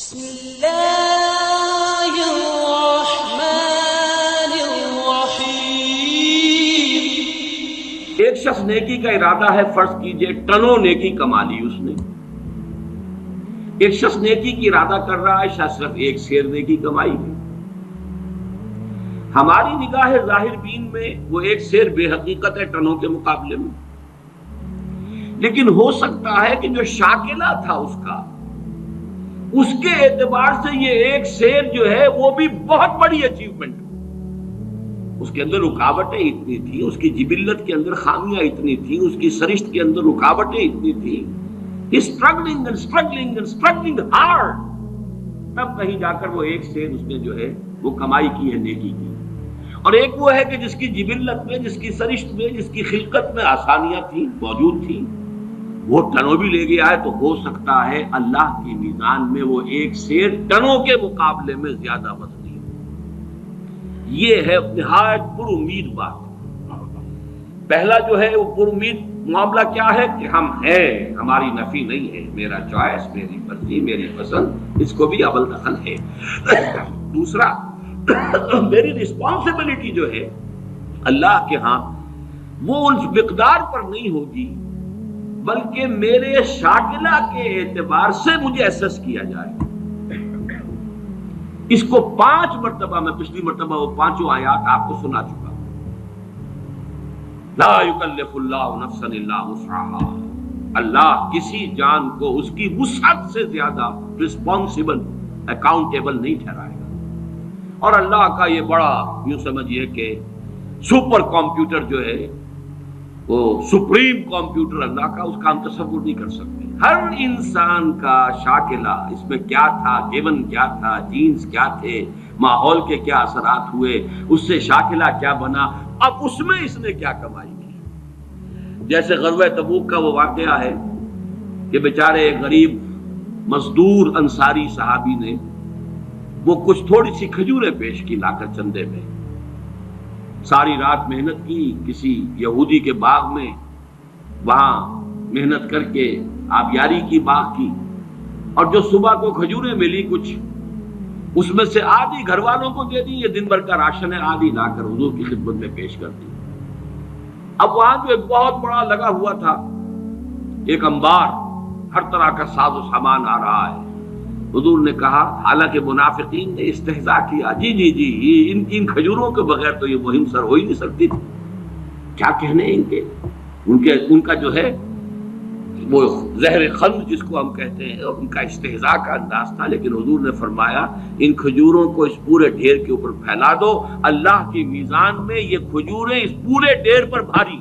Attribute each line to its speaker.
Speaker 1: بسم اللہ الرحمن الرحیم۔
Speaker 2: ایک شخص نیکی کا ارادہ ہے، فرض کیجئے ٹنوں نیکی کما لی اس نے۔ ایک شخص نیکی کی ارادہ کر رہا ہے، شاید صرف ایک سیر نیکی کمائی ہے۔ ہماری نگاہ ظاہر بین میں وہ ایک سیر بے حقیقت ہے ٹنوں کے مقابلے میں، لیکن ہو سکتا ہے کہ جو شاکلہ تھا اس کے اعتبار سے یہ ایک سیر جو ہے وہ بھی بہت بڑی اچیومنٹ ہے۔ اس کے اندر رکاوٹیں اتنی تھیں، اس کی جبلت کے اندر خامیاں اتنی تھیں، اس کی سرشت کے اندر رکاوٹیں اتنی تھیں، struggling hard، تب کہیں جا کر وہ ایک سیر اس نے جو ہے وہ کمائی کی ہے نیکی کی۔ اور ایک وہ ہے کہ جس کی جبلت میں، جس کی سرشت میں، جس کی خلقت میں آسانیاں تھیں، موجود تھیں، وہ ٹنوں بھی لے گیا ہے، تو ہو سکتا ہے اللہ کی میزان میں وہ ایک سیر ٹنوں کے مقابلے میں زیادہ وزنی ہو۔ یہ ہے نہایت پر امید بات۔ پہلا جو ہے وہ پر امید معاملہ کیا ہے کہ ہم ہیں، ہماری نفی نہیں ہے، میرا چوائس، میری مرضی، میری پسند، اس کو بھی اول دخل ہے۔ دوسرا، میری رسپانسبلٹی جو ہے اللہ کے ہاں وہ ان مقدار پر نہیں ہوگی، بلکہ میرے شاکلہ کے اعتبار سے مجھے ایسس کیا جائے۔ اس کو 5 مرتبہ، میں پچھلی مرتبہ وہ 5 آیات آپ کو سنا چکا ہوں۔ لا یکلف اللہ نفسا الا وسعها، اللہ کسی جان کو اس کی وسعت سے زیادہ رسپانسبل، اکاؤنٹیبل نہیں ٹھہرائے گا۔ اور اللہ کا یہ بڑا، یوں سمجھیے کہ سپر کمپیوٹر جو ہے، وہ سپریم کمپیوٹر اللہ کا، اس کا ہم تصور نہیں کر سکتے۔ ہر انسان کا شاکلہ، اس میں کیا تھا، گیون کیا تھا، جینز کیا تھے، ماحول کے کیا اثرات ہوئے، اس سے شاکلہ کیا بنا، اب اس میں اس نے کیا کمائی کی۔ جیسے غزوہ تبوک کا وہ واقعہ ہے کہ بیچارے غریب مزدور انصاری صحابی نے وہ کچھ تھوڑی سی کھجوریں پیش کی لا کر چندے میں، ساری رات محنت کی کسی یہودی کے باغ میں، وہاں محنت کر کے آبیاری کی، باغ کی، اور جو صبح کو کھجوریں ملی کچھ، اس میں سے آدھی گھر والوں کو دے دی، یہ دن بھر کا راشن ہے، آدھی لا کر حضور کی خدمت میں پیش کر دی۔ اب وہاں جو ایک بہت بڑا لگا ہوا تھا ایک انبار، ہر طرح کا ساز و سامان آ رہا ہے۔ حضور نے کہا، حالانکہ منافقین نے استہزاء کیا، جی ان کھجوروں کے بغیر تو یہ مہم سر ہو ہی نہیں سکتی تھی، کیا کہنے ان کا جو ہے وہ زہر خند جس کو ہم کہتے ہیں، اور ان کا استہزاء کا انداز تھا۔ لیکن حضور نے فرمایا، ان کھجوروں کو اس پورے ڈھیر کے اوپر پھیلا دو، اللہ کی میزان میں یہ کھجوریں اس پورے ڈھیر پر بھاری